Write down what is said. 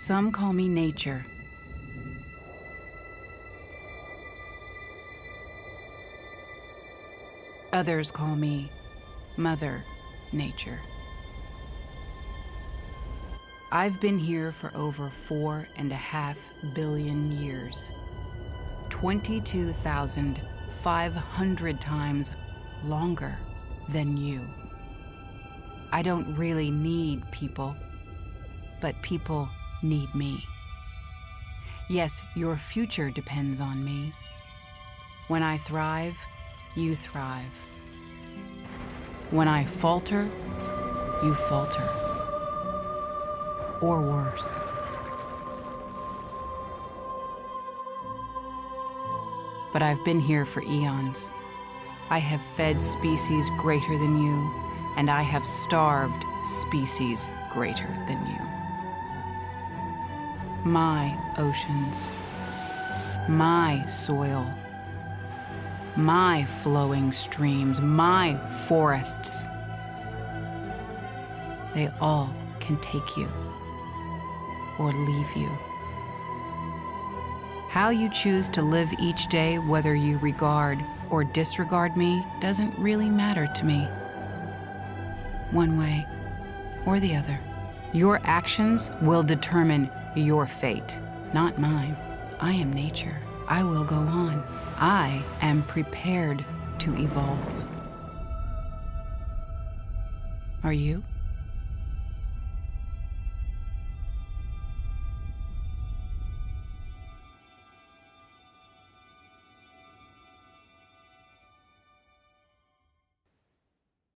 Some call me nature. Others call me Mother Nature. I've been here for over 4.5 billion years, 22,500 times longer than you. I don't really need people, but people need me. Yes, your future depends on me. When I thrive, you thrive. When I falter, you falter. Or worse. But I've been here for eons. I have fed species greater than you, and I have starved species greater than you. My oceans, my soil, my flowing streams, my forests, they all can take you or leave you. How you choose to live each day, whether you regard or disregard me, doesn't really matter to me. One way or the other. Your actions will determine your fate, not mine. I am nature. I will go on. I am prepared to evolve. Are you?